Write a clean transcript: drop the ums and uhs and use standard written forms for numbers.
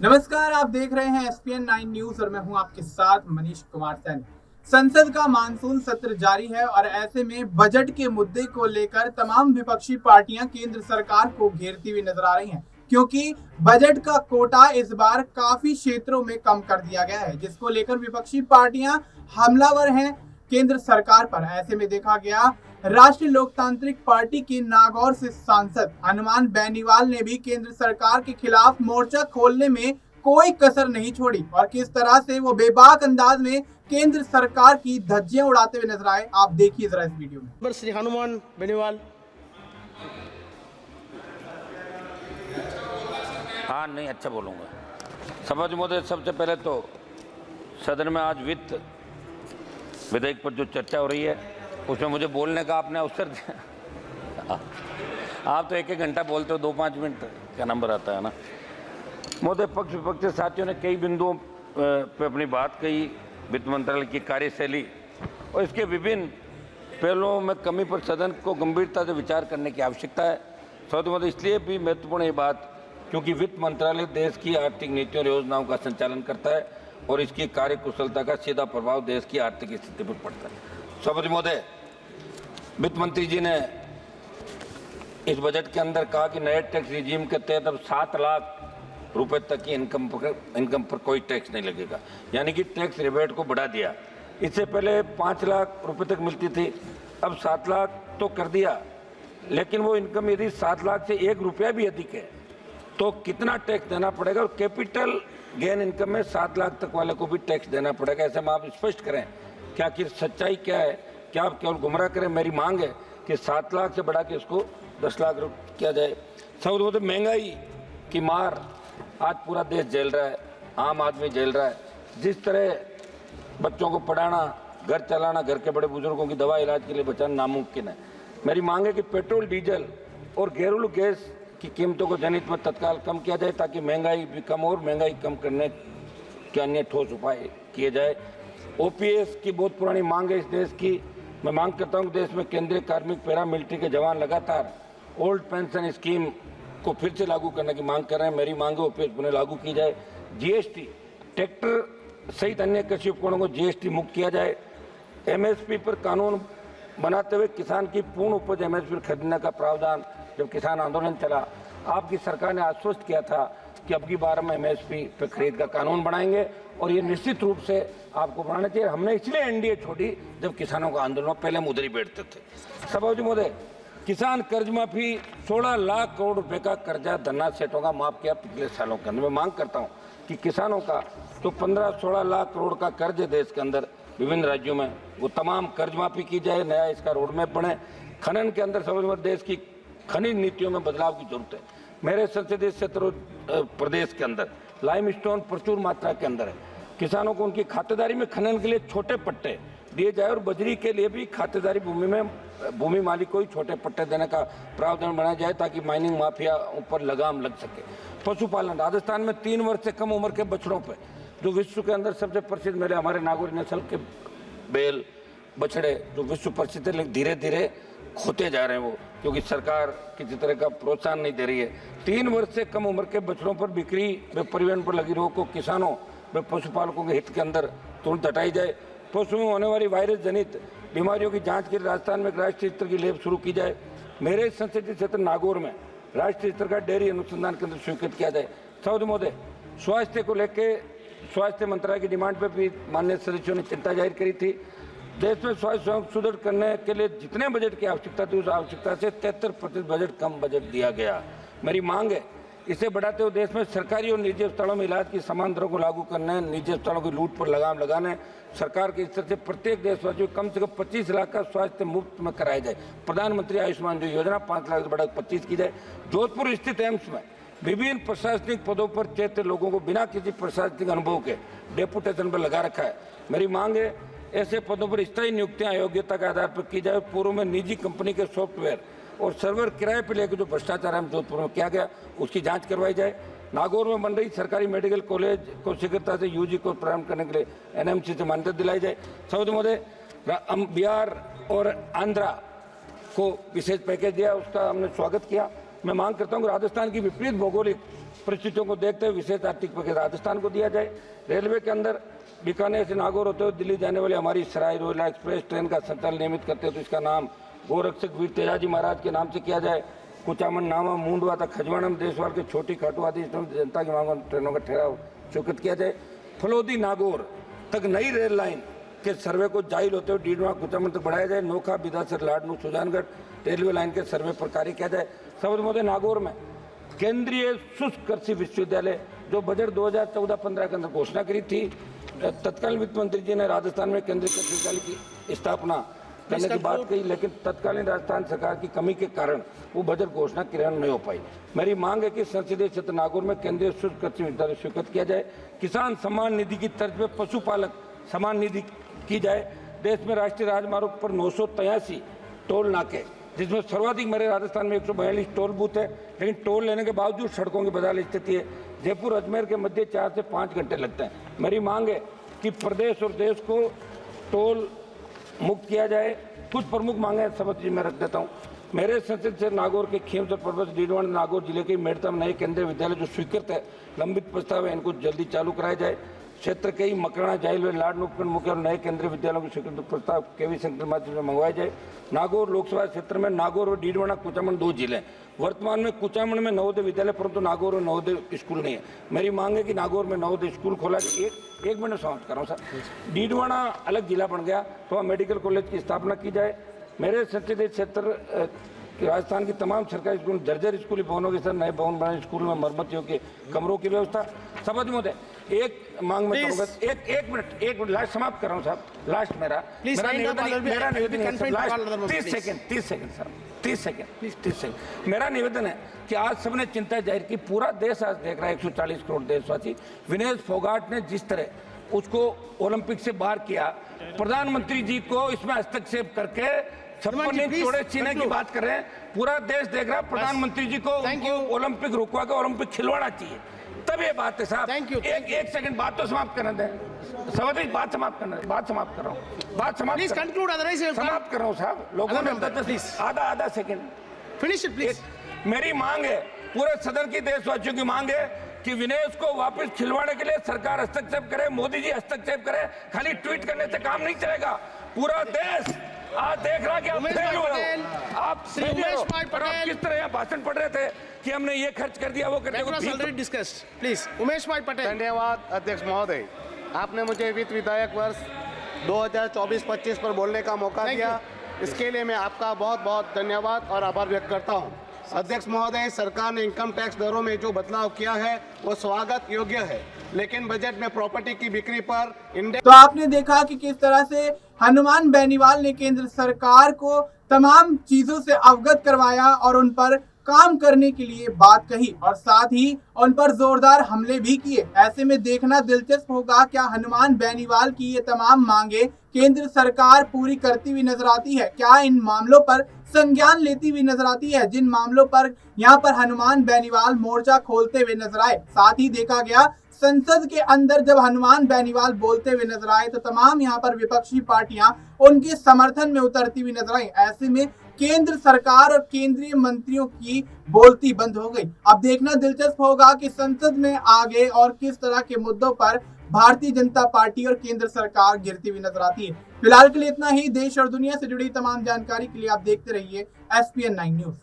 नमस्कार, आप देख रहे हैं SPN 9 न्यूज और मैं हूं आपके साथ मनीष कुमार सैनी। संसद का मानसून सत्र जारी है और ऐसे में बजट के मुद्दे को लेकर तमाम विपक्षी पार्टियां केंद्र सरकार को घेरती हुई नजर आ रही हैं, क्योंकि बजट का कोटा इस बार काफी क्षेत्रों में कम कर दिया गया है, जिसको लेकर विपक्षी पार्टियां हमलावर हैं केंद्र सरकार पर। ऐसे में देखा गया राष्ट्रीय लोकतांत्रिक पार्टी के नागौर से सांसद हनुमान बेनीवाल ने भी केंद्र सरकार के खिलाफ मोर्चा खोलने में कोई कसर नहीं छोड़ी और किस तरह से वो बेबाक अंदाज में केंद्र सरकार की धज्जियां उड़ाते हुए नजर आए। आप देखिए जरा इस वीडियो में। श्री हनुमान बेनीवाल। हाँ, नहीं, अच्छा बोलूँगा। सभापति महोदय, सबसे पहले तो सदन में आज वित्त विधेयक पर जो चर्चा हो रही है उसमें मुझे बोलने का आपने अवसर दिया। आप तो एक घंटा बोलते हो, 2-5 मिनट का नंबर आता है ना। महोदय, पक्ष विपक्ष के साथियों ने कई बिंदुओं पे अपनी बात कही। वित्त मंत्रालय की कार्यशैली और इसके विभिन्न पहलुओं में कमी पर सदन को गंभीरता से विचार करने की आवश्यकता है। सभापति महोदय, इसलिए भी महत्वपूर्ण ये बात क्योंकि वित्त मंत्रालय देश की आर्थिक नीतियों और योजनाओं का संचालन करता है और इसकी कार्यकुशलता का सीधा प्रभाव देश की आर्थिक स्थिति पर पड़ता है। सभापति महोदय, वित्त मंत्री जी ने इस बजट के अंदर कहा कि नए टैक्स रिजीम के तहत अब 7 लाख रुपए तक की इनकम पर कोई टैक्स नहीं लगेगा, यानी कि टैक्स रिबेट को बढ़ा दिया। इससे पहले 5 लाख रुपए तक मिलती थी, अब 7 लाख तो कर दिया, लेकिन वो इनकम यदि 7 लाख से 1 रुपया भी अधिक है तो कितना टैक्स देना पड़ेगा और कैपिटल गेन इनकम में 7 लाख तक वाले को भी टैक्स देना पड़ेगा। ऐसे में आप स्पष्ट करें कि आखिर सच्चाई क्या है, क्या आप केवल गुमराह करें। मेरी मांग है कि 7 लाख से बढ़ा के इसको 10 लाख किया जाए। सब महंगाई की मार आज पूरा देश झेल रहा है, आम आदमी झेल रहा है। जिस तरह बच्चों को पढ़ाना, घर चलाना, घर के बड़े बुजुर्गों की दवा इलाज के लिए बचाना नामुमकिन है। मेरी मांग है कि पेट्रोल, डीजल और घरेलू गैस की कीमतों को जनहित में तत्काल कम किया जाए ताकि महंगाई भी कम और महंगाई कम करने के अन्य ठोस उपाय किए जाए। OPS की बहुत पुरानी मांग है इस देश की। मैं मांग करता हूँ कि देश में केंद्रीय कार्मिक पैरामिलिट्री के जवान लगातार ओल्ड पेंशन स्कीम को फिर से लागू करने की मांग कर रहे हैं। मेरी मांग है OPS पुनः लागू की जाए। GST, ट्रैक्टर सहित अन्य कृषि उपकरणों को GST मुक्त किया जाए। MSP पर कानून बनाते हुए किसान की पूर्ण उपज MSP खरीदने का प्रावधान, जब किसान आंदोलन चला आपकी सरकार ने आश्वस्त किया था कि अब की बार हम MSP पर खरीद का कानून बनाएंगे और ये निश्चित रूप से आपको बनाना चाहिए। हमने इसलिए NDA छोड़ी जब किसानों का आंदोलन पहले हम उधर ही बैठते थे। सभापति महोदय, किसान कर्ज माफी 16 लाख करोड़ रुपए का कर्जा धन्ना सेठों का माफ किया पिछले सालों के अंदर। मैं मांग करता हूँ कि किसानों का तो 15-16 लाख करोड़ का कर्ज है देश के अंदर विभिन्न राज्यों में, वो तमाम कर्ज माफी की जाए, नया इसका रोड मैप बने। खनन के अंदर समझ देश की खनिज नीतियों में बदलाव की जरूरत है। मेरे संसदीय क्षेत्र प्रदेश के अंदर लाइमस्टोन प्रचुर मात्रा के अंदर है। किसानों को उनकी खातेदारी में खनन के लिए छोटे पट्टे दिए जाए और बजरी के लिए भी खातेदारी भूमि में भूमि मालिक को ही छोटे पट्टे देने का प्रावधान बनाया जाए ताकि माइनिंग माफिया ऊपर लगाम लग सके। पशुपालन, राजस्थान में 3 वर्ष से कम उम्र के बछड़ों पर, जो विश्व के अंदर सबसे प्रसिद्ध मेरे हमारे नागौरी नस्ल के बैल बछड़े जो विश्व प्रसिद्ध है, लेकिन धीरे धीरे खोते जा रहे हैं वो, क्योंकि सरकार किसी तरह का प्रोत्साहन नहीं दे रही है। 3 वर्ष से कम उम्र के बछड़ों पर बिक्री व परिवहन पर लगी रोक को किसानों व पशुपालकों के हित के अंदर तुरंत हटाई जाए। पशुओं में होने वाली वायरस जनित बीमारियों की जांच के लिए राजस्थान में एक राष्ट्रीय स्तर की लैब शुरू की जाए। मेरे संसदीय क्षेत्र नागौर में राष्ट्रीय स्तर का डेयरी अनुसंधान केंद्र स्वीकृत किया जाए। सभापति महोदय, स्वास्थ्य को लेकर स्वास्थ्य मंत्रालय की डिमांड पर भी माननीय सदस्यों ने चिंता जाहिर करी थी। देश में स्वास्थ्य सुदृढ़ करने के लिए जितने बजट की आवश्यकता थी उस आवश्यकता से 73% बजट कम बजट दिया गया। मेरी मांग है इसे बढ़ाते हुए देश में सरकारी और निजी अस्पतालों में इलाज की समान दरों को लागू करने, निजी अस्पतालों की लूट पर लगाम लगाने, सरकार के स्तर से प्रत्येक देशवासी को कम से कम 25 लाख का स्वास्थ्य मुफ्त में कराया जाए। प्रधानमंत्री आयुष्मान जो योजना 5 लाख से बढ़ा 25 की जाए। जोधपुर स्थित एम्स में विभिन्न प्रशासनिक पदों पर चयनित लोगों को बिना किसी प्रशासनिक अनुभव के डेपुटेशन पर लगा रखा है। मेरी मांग है ऐसे पदों पर स्थायी नियुक्तियां योग्यता के आधार पर की जाए। पूर्व में निजी कंपनी के सॉफ्टवेयर और सर्वर किराए पर लेकर जो भ्रष्टाचार हम जोधपुर में किया गया उसकी जांच करवाई जाए। नागौर में बन रही सरकारी मेडिकल कॉलेज को शीघ्रता से UG को प्रारंभ करने के लिए NMC से मान्यता दिलाई जाए। सभापति महोदय, बिहार और आंध्रा को विशेष पैकेज दिया, उसका हमने स्वागत किया। मैं मांग करता हूँ कि राजस्थान की विपरीत भौगोलिक परिस्थितियों को देखते हुए विशेष आर्थिक पैकेज राजस्थान को दिया जाए। रेलवे के अंदर बीकानेर से नागौर होते हुए दिल्ली जाने वाली हमारी सराय रोहिला एक्सप्रेस ट्रेन का संचालन नियमित करते हैं तो इसका नाम गोरक्षक वीर तेजाजी महाराज के नाम से किया जाए। कुचामन, नामा, मुंडवा तक खजवाड़ा में देशवाल के छोटी खाटू आदि जनता की मांग ट्रेनों का ठहराव स्वीकृत किया जाए। फलोदी नागौर तक नई रेल लाइन के सर्वे को जाहिल होते हुए डीडवा कुचामन तक बढ़ाया जाए। नोखा, बिदासर, लाडनू, सुजानगढ़ रेलवे लाइन के सर्वे पर कार्य किया जाए। सर्वोदय नागौर में केंद्रीय शुष्क कृषि विश्वविद्यालय जो बजट 2014-15 के अंदर घोषणा करी थी, तत्कालीन वित्त मंत्री जी ने राजस्थान में केंद्रीय कृषि विश्वविद्यालय की स्थापना करने की बात कही, लेकिन तत्कालीन राजस्थान सरकार की कमी के कारण वो बजट घोषणा क्रियान्वयन नहीं हो पाई। मेरी मांग है कि संसदीय क्षेत्र नागौर में केंद्रीय शुष्क कृषि विश्वविद्यालय स्वीकृत किया जाए। किसान सम्मान निधि की तर्ज पर पशुपालक सम्मान निधि की जाए। देश में राष्ट्रीय राजमार्ग पर 983 टोल नाके, जिसमें सर्वाधिक मेरे राजस्थान में 142 टोल बूथ है, लेकिन टोल लेने के बावजूद सड़कों की बदहाल स्थिति है। जयपुर अजमेर के मध्य 4 से 5 घंटे लगते हैं। मेरी मांग है कि प्रदेश और देश को टोल मुक्त किया जाए। कुछ प्रमुख मांगे समझ मैं रख देता हूँ। मेरे संसद से नागौर के खेमसर पर्वत डीडवाना नागौर जिले के मेड़ता में नए केंद्रीय विद्यालय जो स्वीकृत है, लंबित प्रस्ताव है, इनको जल्दी चालू कराया जाए। क्षेत्र के ही मकराना, जाहिल, लाड, उपखंड मुख्य और नए केंद्रीय विद्यालयों के स्वीकृत प्रस्ताव केवी सेंटर के माध्यम से मंगवाए जाए। नागौर लोकसभा क्षेत्र में नागौर और डीडवाना कुचामन 2 जिले। वर्तमान में कुचामन में नवोदय विद्यालय, परंतु नागौर में नवोदय स्कूल नहीं है। मेरी मांग है कि नागौर में नवोदय स्कूल खोला जाए। एक मिनट समाप्त कर रहा हूँ सर। डीडवाना अलग जिला बन गया तो वहाँ मेडिकल कॉलेज की स्थापना की जाए। मेरे संसदीय क्षेत्र राजस्थान की तमाम सरकारी स्कूल, जर्जर स्कूली भवनों के साथ नए भवन बनाए, स्कूल में मरम्मतियों के कमरों की व्यवस्था। समझ में एक मांग में करूंगा, एक मिनट लास्ट समाप्त कर रहा हूँ साहब, लास्ट मेरा निवेदन लास्ट 30 सेकंड मेरा निवेदन है कि आज सबने चिंता जाहिर की, पूरा देश आज देख रहा है, 140 करोड़ देशवासी। विनेश फोगाट ने जिस तरह उसको ओलंपिक से बाहर किया, प्रधानमंत्री जी को इसमें हस्तक्षेप करके 56 इंच चौड़े सीने की बात कर रहे हैं। पूरा देश देख रहा है, प्रधानमंत्री जी को ओलंपिक रुकवा के ओलंपिक खिलवाना चाहिए, तब ये बात है साहब। एक सेकंड बात तो समाप्त करने दें। समझ बात समाप्त करना, बात समाप्त कर रहा हूँ, बात समाप्त समाप्त कर रहा हूँ साहब। लोगों ने आधा सेकंड फिनिश इट प्लीज। मेरी मांग है, पूरे सदन की देशवासियों की मांग है कि विनेश को वापस खिलवाने के लिए सरकार हस्तक्षेप करे, मोदी जी हस्तक्षेप करे। खाली ट्वीट करने से काम नहीं चलेगा। पूरा देश आज देख रहा कि आप फेल हो रहे हो, आप किस तरह यहाँ भाषण पढ़ रहे थे कि हमने ये खर्च कर दिया, वो कर दिया। डिस्कस्ड प्लीज उमेश भाई पटेल। धन्यवाद अध्यक्ष महोदय, आपने मुझे वित्त विधायक वर्ष 2024-25 पर बोलने का मौका दिया, इसके लिए मैं आपका बहुत बहुत धन्यवाद और आभार व्यक्त करता हूं। अध्यक्ष महोदय, सरकार ने इनकम टैक्स दरों में जो बदलाव किया है वो स्वागत योग्य है, लेकिन बजट में प्रॉपर्टी की बिक्री पर तो आपने देखा कि किस तरह से हनुमान बेनीवाल ने केंद्र सरकार को तमाम चीजों से अवगत करवाया और उन पर काम करने के लिए बात कही और साथ ही उन पर जोरदार हमले भी किए। ऐसे में देखना दिलचस्प होगा क्या हनुमान बेनीवाल की ये तमाम मांगे केंद्र सरकार पूरी करती हुई नजर आती है, क्या इन मामलों पर संज्ञान लेती हुई नजर आती है, जिन मामलों पर यहाँ पर हनुमान बेनीवाल मोर्चा खोलते हुए नजर आए। साथ ही देखा गया संसद के अंदर जब हनुमान बेनीवाल बोलते हुए नजर आए तो तमाम यहाँ पर विपक्षी पार्टियां उनके समर्थन में उतरती हुई नजर आई। ऐसे में केंद्र सरकार और केंद्रीय मंत्रियों की बोलती बंद हो गई। अब देखना दिलचस्प होगा कि संसद में आगे और किस तरह के मुद्दों पर भारतीय जनता पार्टी और केंद्र सरकार गिरती हुई नजर आती है। फिलहाल के लिए इतना ही। देश और दुनिया से जुड़ी तमाम जानकारी के लिए आप देखते रहिए SPN 9 न्यूज।